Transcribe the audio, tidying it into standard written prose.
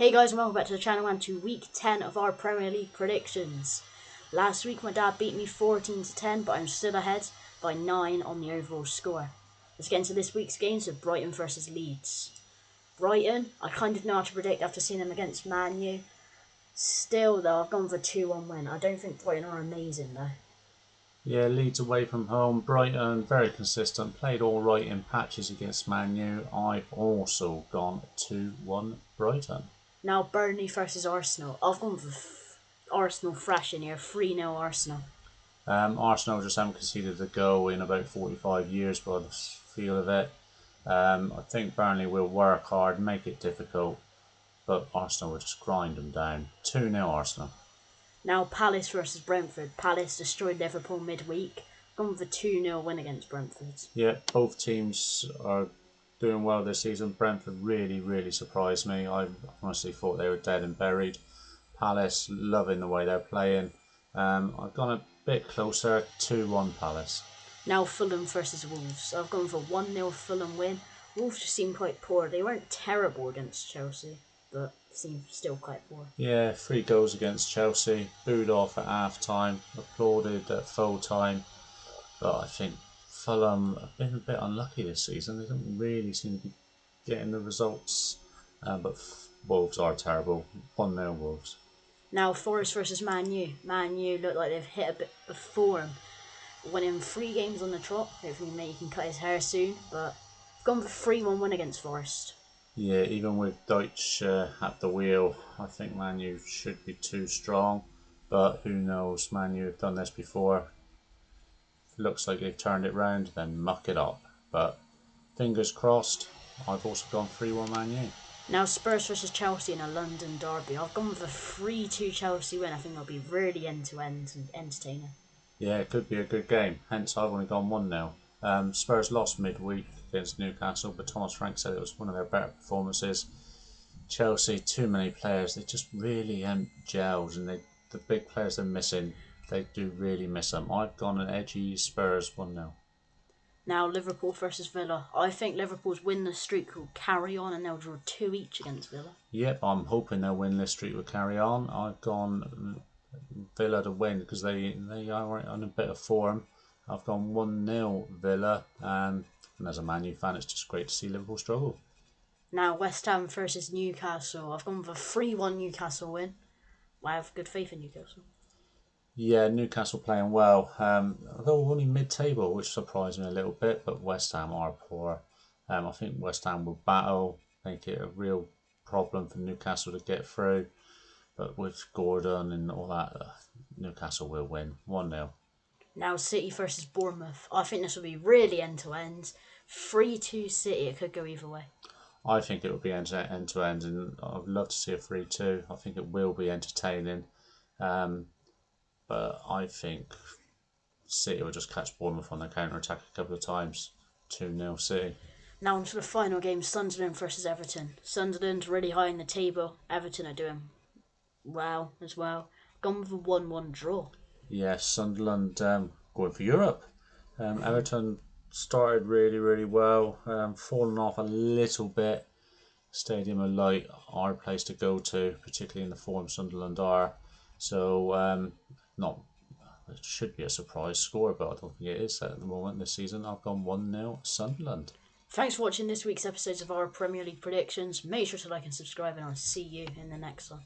Hey guys, and welcome back to the channel and to week 10 of our Premier League predictions. Last week my dad beat me 14-10, but I'm still ahead by 9 on the overall score. Let's get into this week's games of Brighton versus Leeds. Brighton, I kind of know how to predict after seeing them against Man U. Still though, I've gone for a 2-1 win. I don't think Brighton are amazing though. Yeah, Leeds away from home. Brighton, very consistent. Played all right in patches against Man U. I've also gone 2-1 Brighton. Now Burnley versus Arsenal. I've gone for Arsenal fresh in here, 3-0 Arsenal. Arsenal just haven't conceded a goal in about 45 years by the feel of it. I think Burnley will work hard, make it difficult, but Arsenal will just grind them down. 2-0 Arsenal. Now Palace versus Brentford. Palace destroyed Liverpool midweek. Gone for 2-0 win against Brentford. Yeah, both teams are doing well this season. Brentford really surprised me. I honestly thought they were dead and buried. Palace, loving the way they're playing. I've gone a bit closer, 2-1 Palace. Now Fulham versus Wolves. I've gone for 1-0 Fulham win. Wolves just seemed quite poor. They weren't terrible against Chelsea, but seemed still quite poor. Yeah, 3 goals against Chelsea. Booed off at half time, applauded at full time. But I think Fulham have been a bit unlucky this season. They don't really seem to be getting the results. But Wolves are terrible. 1-0 Wolves. Now Forest versus Man U. Man U look like they've hit a bit of form, winning 3 games on the trot. Hopefully May can cut his hair soon, but I've gone for 3-1 win against Forest. Yeah, even with Deutsch at the wheel, I think Man U should be too strong. But who knows? Man U have done this before. Looks like they've turned it round, then muck it up. But fingers crossed. I've also gone 3-1 Man U. Now Spurs versus Chelsea in a London derby. I've gone with a 3-2 Chelsea win. I think it'll be really end-to-end and entertaining. Yeah, it could be a good game. Hence, I've only gone 1-0. Spurs lost midweek against Newcastle, but Thomas Frank said it was one of their better performances. Chelsea, too many players. They just really haven't gelled, and the big players they're missing, they do really miss them. I've gone an edgy Spurs 1-0. Now Liverpool versus Villa. I think Liverpool's winless streak will carry on and they'll draw 2 each against Villa. Yep, I'm hoping their win this streak will carry on. I've gone Villa to win because they are on a bit of form. I've gone 1-0 Villa, and as a Man U fan, it's just great to see Liverpool struggle. Now West Ham versus Newcastle. I've gone for 3-1 Newcastle win. I have good faith in Newcastle. Yeah, Newcastle playing well. Although only mid-table, which surprised me a little bit, but West Ham are poor. I think West Ham will battle, make it a real problem for Newcastle to get through. But with Gordon and all that, Newcastle will win 1-0. Now City versus Bournemouth. I think this will be really end-to-end. 3-2 City. It could go either way. I think it will be end-to-end, and I'd love to see a 3-2. I think it will be entertaining. But I think City will just catch Bournemouth on their counter-attack a couple of times. 2-0 City. Now on to the final game, Sunderland versus Everton. Sunderland's really high in the table. Everton are doing well as well. Gone with a 1-1 draw. Yes, Sunderland going for Europe. Everton started really well, fallen off a little bit. Stadium of Light, our place to go to, particularly in the form Sunderland are. So, not it should be a surprise score, but I don't think it is at the moment this season. I've gone 1-0 Sunderland. Thanks for watching this week's episodes of our Premier League predictions. Make sure to like and subscribe, and I'll see you in the next one.